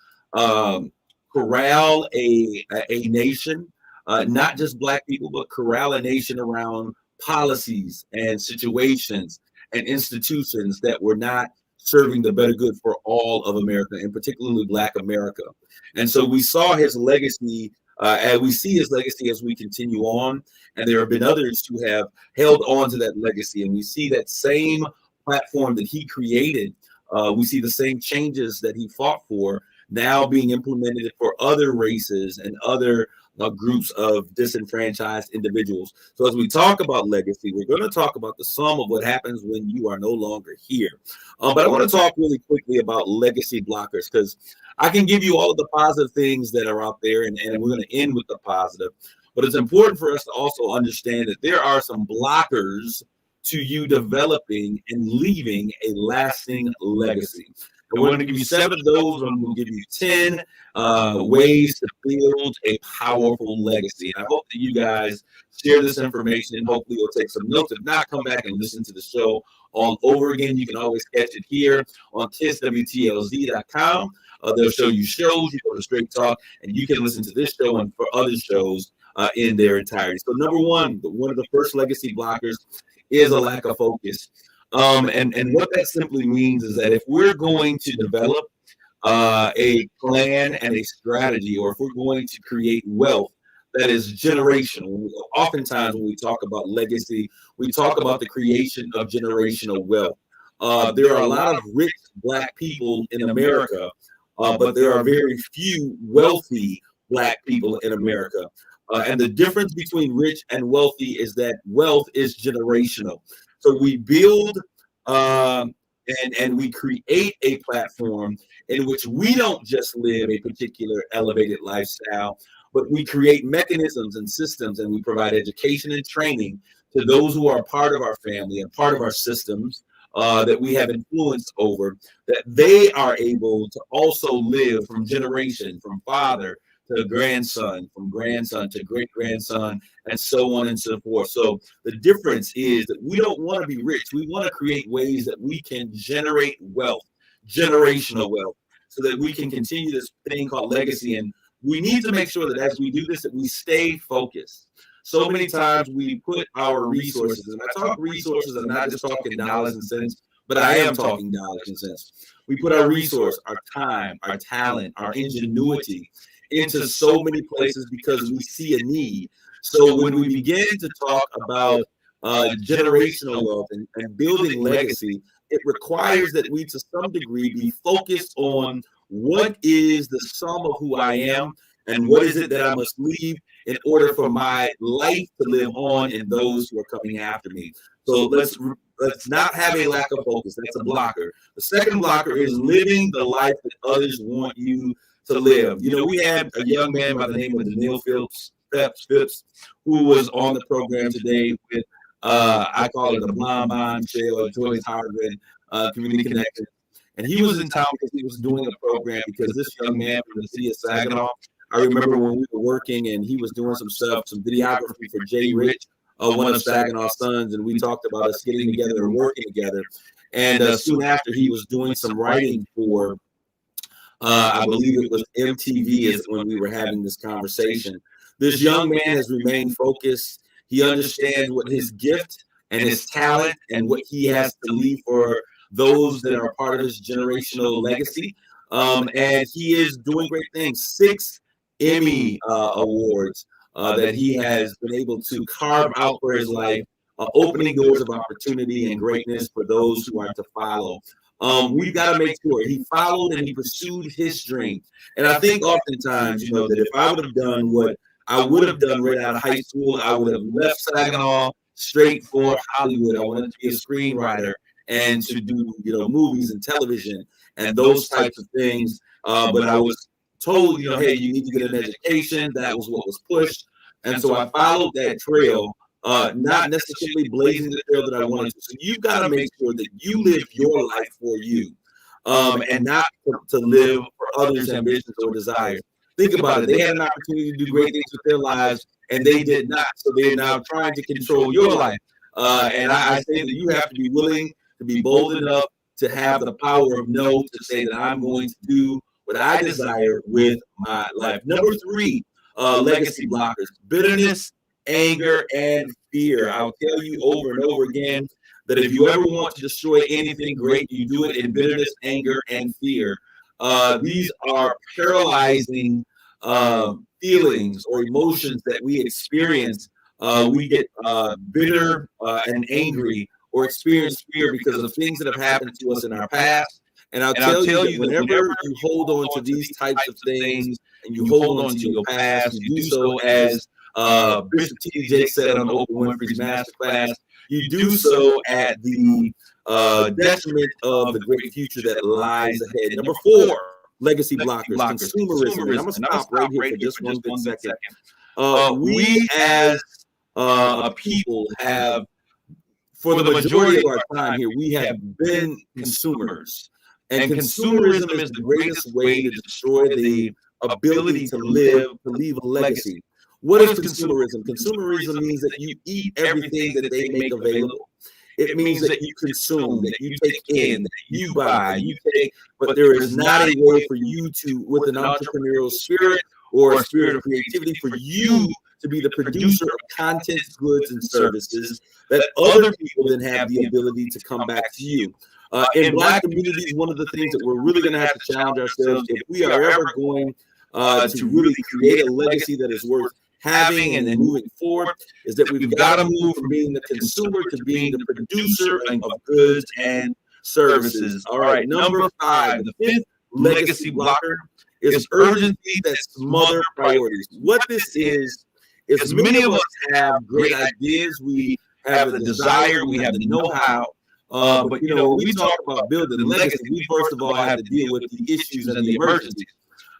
corral a nation, not just Black people, but corral a nation around policies and situations and institutions that were not serving the better good for all of America, and particularly Black America. And so we saw his legacy, and we see his legacy as we continue on. And there have been others who have held on to that legacy, and we see that same platform that he created. We see the same changes that he fought for now being implemented for other races and other groups of disenfranchised individuals. So as we talk about legacy, we're going to talk about the sum of what happens when you are no longer here. But I want to talk really quickly about legacy blockers, because I can give you all of the positive things that are out there, and we're going to end with the positive. But it's important for us to also understand that there are some blockers to you developing and leaving a lasting legacy. And we're going to give you 7 of those, and we'll give you 10 ways to build a powerful legacy. And I hope that you guys share this information, and hopefully you'll take some notes. If not, come back and listen to the show all over again. You can always catch it here on KissWTLZ.com. They'll show you shows. You go to Straight Talk, and you can listen to this show and for other shows in their entirety. So number one of the first legacy blockers is a lack of focus. And what that simply means is that if we're going to develop a plan and a strategy, or if we're going to create wealth that is generational, oftentimes when we talk about legacy, we talk about the creation of generational wealth. There are a lot of rich Black people in America, but there are very few wealthy Black people in America. And the difference between rich and wealthy is that wealth is generational. So we build and we create a platform in which we don't just live a particular elevated lifestyle, but we create mechanisms and systems, and we provide education and training to those who are part of our family and part of our systems that we have influence over, that they are able to also live from generation, from father to grandson, from grandson to great grandson, and so on and so forth. So the difference is that we don't want to be rich. We want to create ways that we can generate wealth, generational wealth, so that we can continue this thing called legacy. And we need to make sure that as we do this, that we stay focused. So many times we put our resources, and I talk resources, I'm not just talking dollars and cents, but I am talking dollars and cents. We put our resource, our time, our talent, our ingenuity into so many places because we see a need. So when we begin to talk about generational wealth and building legacy, it requires that we, to some degree, be focused on what is the sum of who I am and what is it that I must leave in order for my life to live on in those who are coming after me. So let's not have a lack of focus. That's a blocker. The second blocker is living the life that others want you to live. You know, we had a young man by the name of Daniel Phipps, who was on the program today with, I call it a Blonde Bombshell or Joyce Harvard Community Connection. And he was in town because he was doing a program because this young man from the city of Saginaw, I remember when we were working and he was doing some stuff, some videography for Jay Rich, one of Saginaw's sons, and we talked about us getting together and working together. And soon after, he was doing some writing for, I believe it was MTV is when we were having this conversation. This young man has remained focused. He understands what his gift and his talent and what he has to leave for those that are part of his generational legacy. And he is doing great things. 6 Emmy awards that he has been able to carve out for his life, opening doors of opportunity and greatness for those who are to follow. We've got to make sure he followed and he pursued his dream. And I think oftentimes, you know, that if I would have done what I would have done right out of high school, I would have left Saginaw straight for Hollywood. I wanted to be a screenwriter and to do, you know, movies and television and those types of things. But I was told, you know, hey, you need to get an education. That was what was pushed. And so I followed that trail, not necessarily blazing the trail that I wanted to. So you've got to make sure that you live your life for you and not to live for others' ambitions or desires. Think about it. They had an opportunity to do great things with their lives, and they did not. So they're now trying to control your life. And I say that you have to be willing to be bold enough to have the power of no, to say that I'm going to do what I desire with my life. Number 3, legacy blockers: bitterness, anger, and fear. I'll tell you over and over again that if you ever want to destroy anything great, you do it in bitterness, anger, and fear. These are paralyzing feelings or emotions that we experience. We get bitter and angry or experience fear because of things that have happened to us in our past. And I'll tell you that whenever you hold on to these types of things and you hold on to your past, you do so as Bishop T.D. Jakes said on Oprah Winfrey's Masterclass, you do so at the detriment of the great future that lies ahead. Number 4, legacy blockers, consumerism. And I'm going to stop right here for just one good second. We as a people have, for the majority of our time here, we have been consumers. And consumerism is the greatest way to destroy the ability to leave a legacy. What is consumerism? Consumerism means that you eat everything that they make available. It means that you consume, that you take in, that you buy, you take, but there is not a way for you to, with an entrepreneurial spirit or a spirit of creativity, for you to be the producer of content, goods, and services that other people then have the ability to come back to you. In Black communities, one of the things that we're really going to have to challenge ourselves, if we are ever going to really create a legacy that is worth having and then moving forward, is that we've got to move from being the consumer to being the producer of goods and services. All right, number 5, the 5th legacy blocker is urgency that smother priorities. What this is many of us have great ideas. We have the desire, we have the know-how. But when we talk about building legacy, we first of all have to deal with the issues and the emergencies.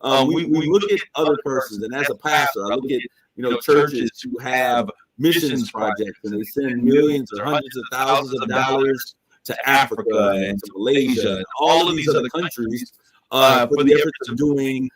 We look at other persons, and as a pastor, I look at churches who have missions projects, and they send millions or hundreds of thousands of dollars to Africa and to Malaysia and all of these other countries for the efforts of doing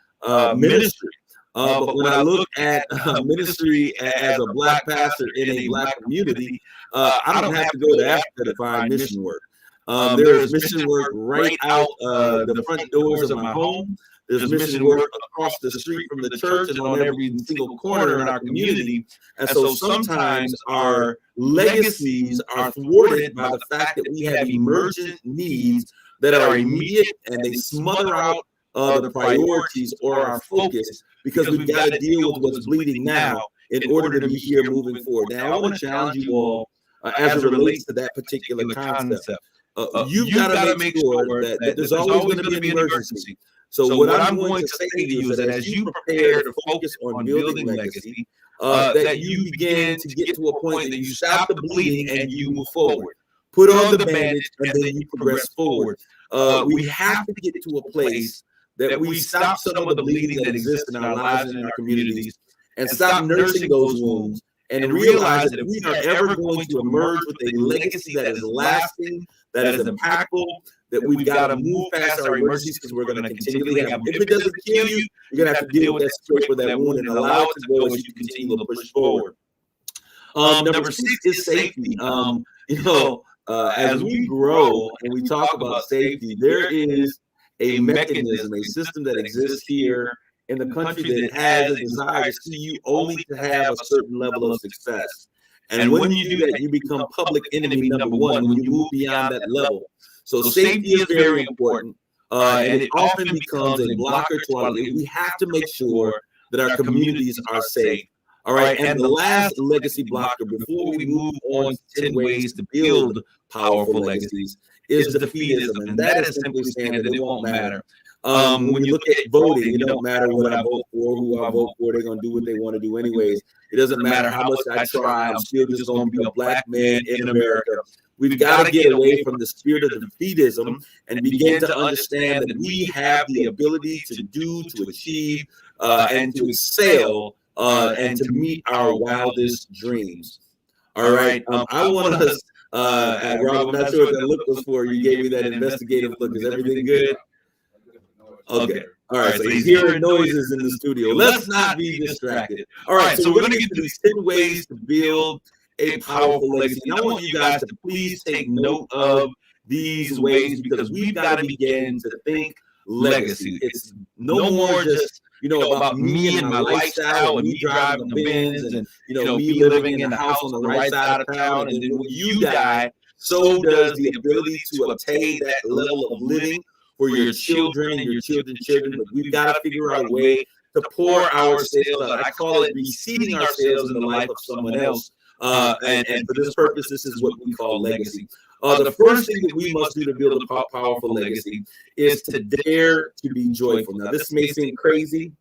ministry. But when I look at ministry as a Black pastor in a Black community, I don't have to go to Africa to find mission work. There is mission work right out the front doors of my home. There's mission work across the street from the church and on every single corner in our community. And so sometimes our legacies are thwarted by the fact that we have emergent needs that are immediate, and they smother out the priorities or our focus, because we've got to deal with what's bleeding now in order to be here moving forward. Now, I want to challenge you all as it relates to that particular concept. You've got to make sure that there's always going to be an emergency. So what I'm going to say to you is that as you prepare to focus on building legacy, that you begin to get to a point that you stop the bleeding and you move forward. Put on the bandage and then you progress forward. We have to get to a place that we stop some of the bleeding that exists in our lives and in our communities, and stop nursing those wounds, and realize that if we are ever going to emerge with a legacy that is lasting, that is impactful, that we've got to move past our emergencies, because we're going to continually have them. If it doesn't kill you, you're going to have to deal with that situation, with that wound, and allow it to go as you continue to push forward. Number 6 is safety. As we grow and we talk about safety, there is a mechanism, a system that exists here in the country that has a desire to see you only to have a certain level of success. And when you do that, you become public enemy number one when you move beyond that level. So safety is very important, and it often becomes a blocker to our. We have to make sure that our communities are safe. All right, and the last legacy blocker before we move on to 10 ways to build powerful legacies is defeatism, and that is simply saying that it won't matter. When you look at voting, it don't matter what I vote for, who I vote for. They're going to do what they want to do anyways. It doesn't matter how much I try. I'm still just going to be a Black man in America. We've got to get away from the spirit of defeatism and begin to understand that we have the ability to do, to achieve, and to excel, and to meet our wildest dreams. All right. I want us, Rob, I'm not sure what that look was for. You gave me that investigative look. Is everything good? Okay. All right. So he's hearing noises in the studio. Let's not be distracted. All right. So we're going to get to these 10 ways to build a powerful legacy. And I want you guys to please take note of these ways, because we've got to begin to think legacy. It's no more just, about me and my lifestyle and me driving the Benz and, me living in the house on the right side of town. And then when you die, so does the ability to obtain that level of living for your children and your children's children. But we've got to figure out a way to pour ourselves out. I call it reseeding ourselves in the life of someone else. And for this purpose, this is what we call legacy. The first thing that we must do to build a powerful legacy is to dare to be joyful. Now, this may seem crazy,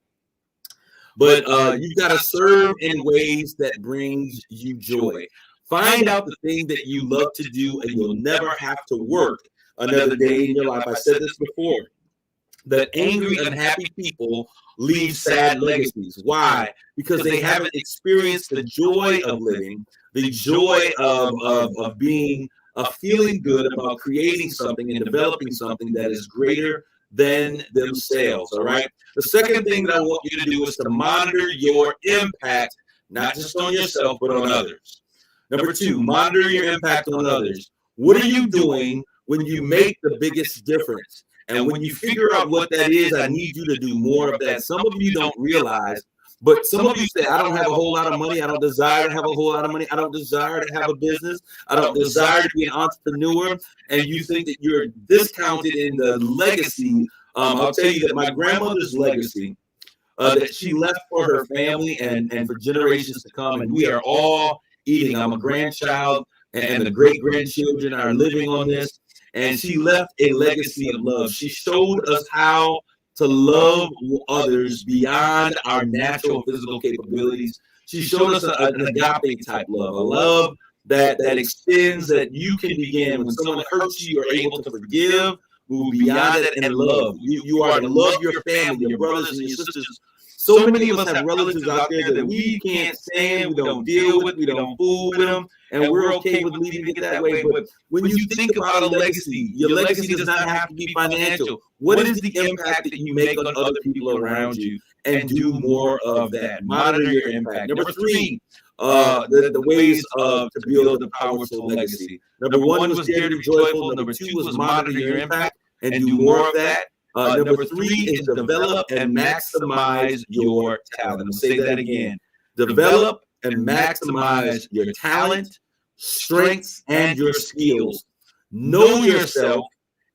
but you've got to serve in ways that brings you joy. Find out the thing that you love to do, and you'll never have to work another day in your life. I said this before, that angry, unhappy people leave sad legacies. Why? Because they haven't experienced the joy of living, the joy of being, feeling good about creating something and developing something that is greater than themselves. All right. The second thing that I want you to do is to monitor your impact, not just on yourself, but on others. Number 2, monitor your impact on others. What are you doing when you make the biggest difference? And when you figure out what that is, I need you to do more of that. Some of you don't realize, but some of you say, I don't have a whole lot of money. I don't desire to have a whole lot of money. I don't desire to have a business. I don't desire to be an entrepreneur. And you think that you're discounted in the legacy. I'll tell you that my grandmother's legacy, that she left for her family and for generations to come, and we are all eating. I'm a grandchild, and the great-grandchildren are living on this. And she left a legacy of love. She showed us how to love others beyond our natural physical capabilities. She showed us an agape type love, a love that extends that you can begin when someone hurts you, you're able to forgive, move beyond it, and love. You are to love your family, your brothers and your sisters. So many of us have relatives out there that we can't stand, we don't deal with, we don't fool with them, and we're okay with leaving it that way. But when you think about a legacy, your legacy does not have to be financial. What is the impact that you make on other people around you? And do more of that. Monitor your impact. Number 3, the ways to build a powerful legacy. Number 1 was dare to be joyful. Number 2 was monitor your impact and do more of that. Number 3 is develop and maximize your talent. I'll say that again. Develop and maximize your talent, strengths, and your skills. Know yourself,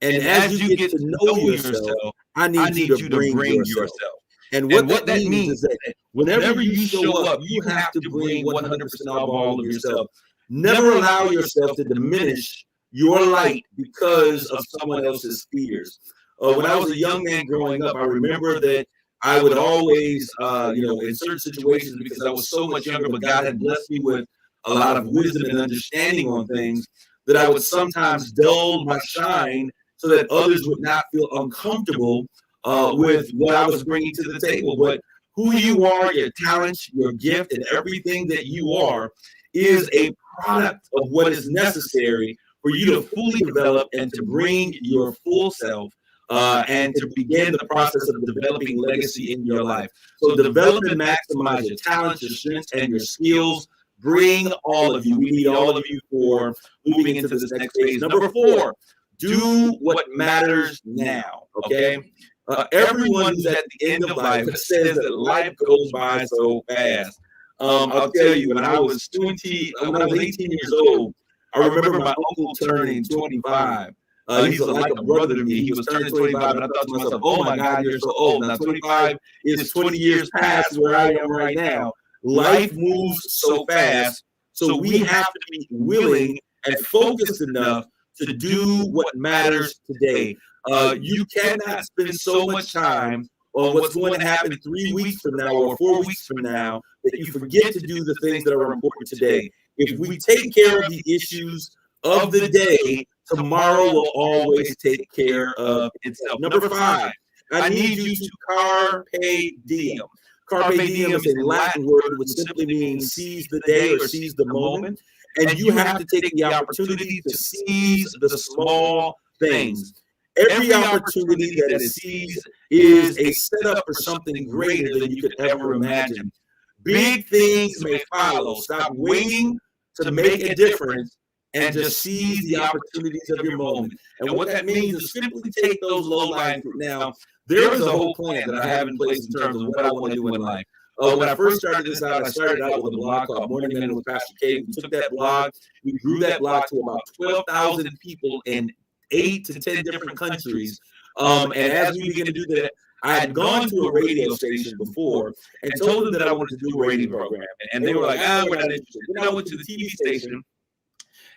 and as you get to know yourself, I need you to bring yourself. And what that means is that whenever you show up, you have to bring 100% of all of yourself. Never allow yourself to diminish your light because of someone else's fears. When I was a young man growing up, I remember that I would always, in certain situations, because I was so much younger, but God had blessed me with a lot of wisdom and understanding on things, that I would sometimes dull my shine so that others would not feel uncomfortable with what I was bringing to the table. But who you are, your talents, your gift, and everything that you are is a product of what is necessary for you to fully develop and to bring your full self and to begin the process of developing legacy in your life. So develop and maximize your talents, your strengths, and your skills. Bring all of you. We need all of you for moving into this next phase. Number 4, do what matters now, okay? Everyone who's at the end of life says that life goes by so fast. I'll tell you, when I was 18 years old, I remember my uncle turning 25. He's like a brother to me. He was turning 25, and I thought to myself, oh my God, you're so old. Now 25 is 20 years past where I am right now. Life moves so fast, so we have to be willing and focused enough to do what matters today. You cannot spend so much time on what's going to happen 3 weeks from now or 4 weeks from now that you forget to do the things that are important today. If we take care of the issues of the day, tomorrow will always take care of itself. Number 5, I need you to carpe diem. Carpe diem is a Latin word which simply means seize the day or seize the moment. And you have to take the opportunity to seize the small things. Every opportunity that is seized is a setup for something greater than you could ever imagine. Big things may follow. Stop waiting to make a difference and just seize the opportunities of your moment. And what that means is simply take those low lines. Now, there is a whole plan that I have in place in terms of what I want to do in life. When I first started this out, I started out with a blog called Morning Men with Pastor K. We took that blog, we grew that blog to about 12,000 people in 8 to 10 different countries. And as we began to do that, I had gone to a radio station before and told them that I wanted to do a radio program. And they were like, we're not interested. Then I went to the TV station.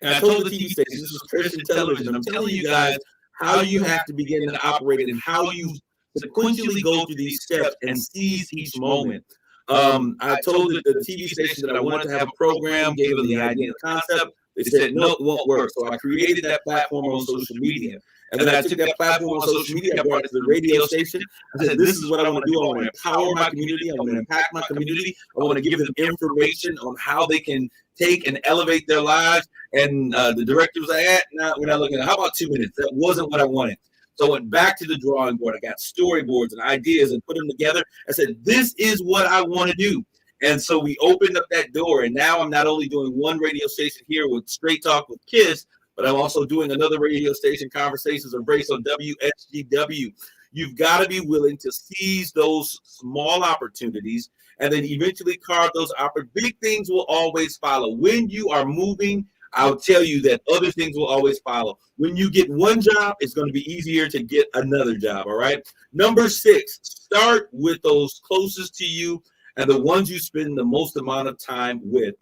And I told the TV station, this is Christian television. I'm telling you guys how you have to begin to operate it and how you sequentially go through these steps and seize each moment. I told the TV station that I wanted to have a program, gave them the idea and the concept. They said, no, it won't work. So I created that platform on social media. And then I took that platform on social media, I brought it to the radio station. I said, this is what I want to do. I want to empower my community. I want to impact my community. I want to give them information on how they can take and elevate their lives. And the director was like, no, we're not looking at it. How about 2 minutes? That wasn't what I wanted. So I went back to the drawing board. I got storyboards and ideas and put them together. I said, this is what I want to do. And so we opened up that door. And now I'm not only doing one radio station here with Straight Talk with Kiss, but I'm also doing another radio station, Conversations of Race, on WSGW. You've got to be willing to seize those small opportunities and then eventually carve those opportunities. Big things will always follow. When you are moving, I'll tell you that other things will always follow. When you get one job, it's going to be easier to get another job, all right? Number 6, start with those closest to you and the ones you spend the most amount of time with.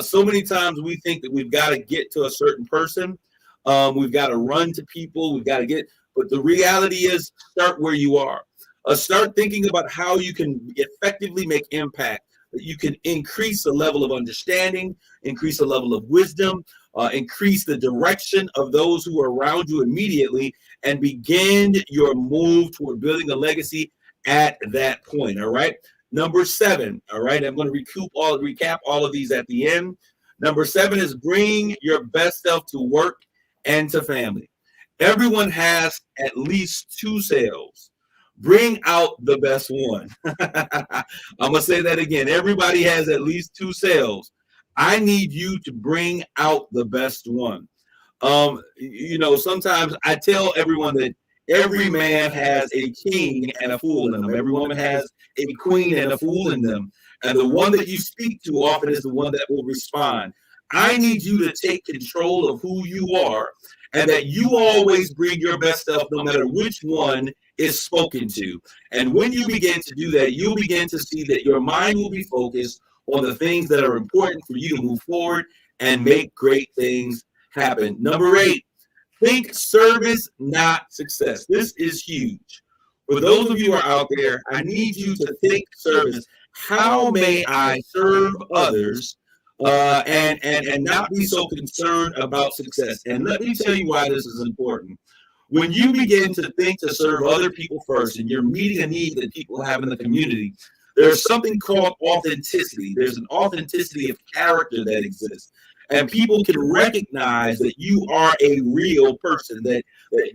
So many times we think that we've got to get to a certain person. We've got to run to people. We've got to get, but the reality is start where you are. Start thinking about how you can effectively make impact. that you can increase the level of understanding, increase the level of wisdom, increase the direction of those who are around you immediately, and begin your move toward building a legacy at that point. All right. Number 7. All right. I'm going to recap all of these at the end. Number 7 is bring your best self to work and to family. Everyone has at least 2 selves. Bring out the best one. I'm going to say that again. Everybody has at least 2 selves. I need you to bring out the best one. Sometimes I tell everyone that every man has a king and a fool in them. Every woman has a queen and a fool in them. And the one that you speak to often is the one that will respond. I need you to take control of who you are, and that you always bring your best self no matter which one is spoken to. And when you begin to do that, you'll begin to see that your mind will be focused on the things that are important for you to move forward and make great things happen. Number 8, think service, not success. This is huge. For those of you who are out there, I need you to think service. How may I serve others and not be so concerned about success? And let me tell you why this is important. When you begin to think to serve other people first, and you're meeting a need that people have in the community, there's something called authenticity. There's an authenticity of character that exists. And people can recognize that you are a real person, that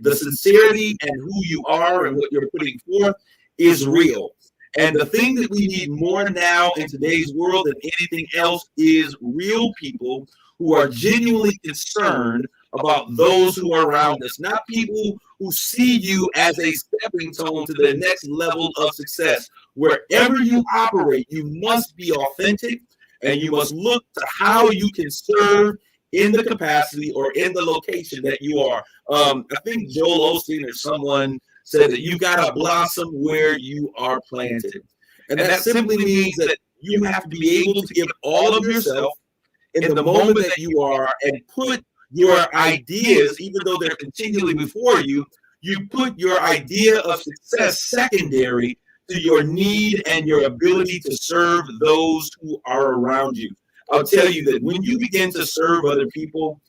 the sincerity and who you are and what you're putting forth is real. And the thing that we need more now in today's world than anything else is real people who are genuinely concerned about those who are around us, not people who see you as a stepping stone to the next level of success. Wherever you operate, you must be authentic, and you must look to how you can serve in the capacity or in the location that you are. I think Joel Osteen or someone said that you got to blossom where you are planted. And that simply means that you have to be able to give all of yourself in the moment that you are, and put your ideas, even though they're continually before you, you put your idea of success secondary to your need and your ability to serve those who are around you. I'll tell you that when you begin to serve other people,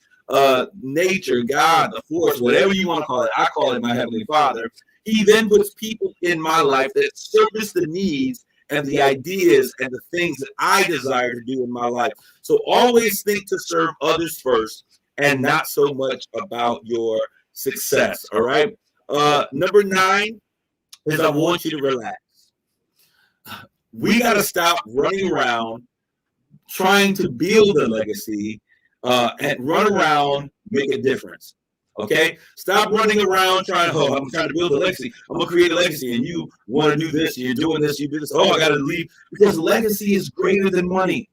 nature, God, the force, whatever you want to call it, I call it my Heavenly Father, He then puts people in my life that service the needs and the ideas and the things that I desire to do in my life. So always think to serve others first and not so much about your success. All right. Number 9 is I want you to relax. We got to stop running around trying to build a legacy and run around, make a difference. Okay, stop running around trying to build a legacy. I'm gonna create a legacy, and you want to do this, and you're doing this, you do this. Oh, I gotta leave, because legacy is greater than money.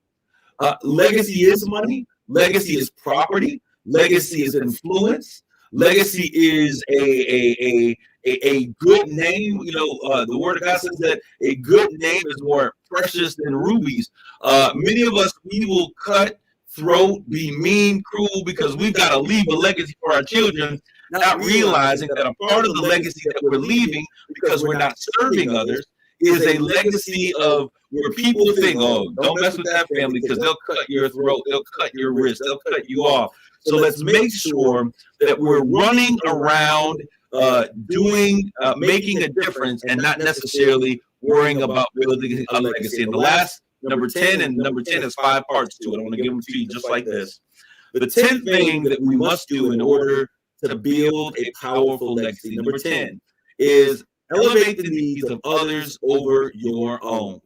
Legacy is money. Legacy is property. Legacy is influence. Legacy is a good name. The Word of God says that a good name is more precious than rubies. Many of us, we will cut throat, be mean, cruel, because we've got to leave a legacy for our children, not realizing that a part of the legacy that we're leaving, because we're not serving others, is a legacy of where people think, oh, don't mess with that family because they'll cut your throat, they'll cut your wrist, they'll cut you off. So let's make sure that we're running around making a difference, and not necessarily worrying about building a legacy. And the last, number 10 has 5 parts to it. I want to give them to you just like this. The 10th thing that we must do in order to build a powerful legacy, number 10, is elevate the needs of others over your own.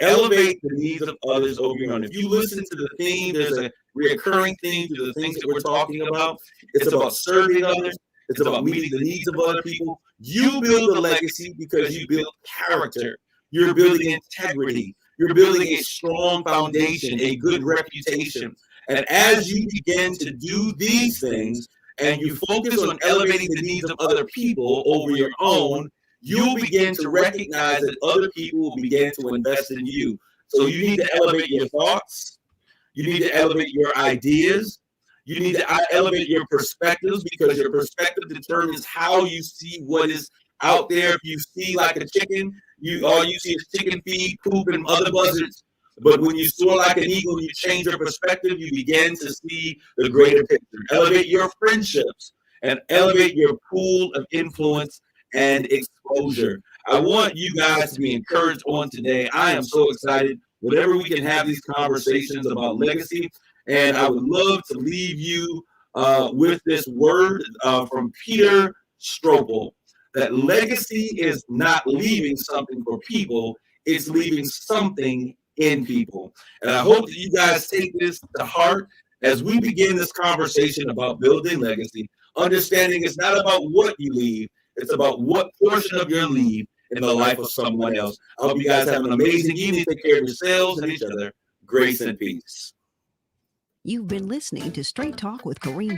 Elevate the needs of others over your own. If you listen to the theme, there's a recurring theme to the things that we're talking about. It's about serving others. It's about meeting the needs of other people. You build a legacy because you build character. You're building integrity. You're building a strong foundation, a good reputation. And as you begin to do these things and you focus on elevating the needs of other people over your own, you'll begin to recognize that other people will begin to invest in you. So you need to elevate your thoughts. You need to elevate your ideas. You need to elevate your perspectives, because your perspective determines how you see what is out there. If you see like a chicken, all you see is chicken feed, poop, and other buzzards. But when you soar like an eagle, you change your perspective, you begin to see the greater picture. Elevate your friendships and elevate your pool of influence and exposure. I want you guys to be encouraged on today. I am so excited. Whenever we can have these conversations about legacy, and I would love to leave you with this word from Peter Stropel, that legacy is not leaving something for people, it's leaving something in people. And I hope that you guys take this to heart as we begin this conversation about building legacy, understanding it's not about what you leave, it's about what portion of your leave in the life of someone else. I hope you guys have an amazing evening. Take care of yourselves and each other. Grace and peace. You've been listening to Straight Talk with Kareem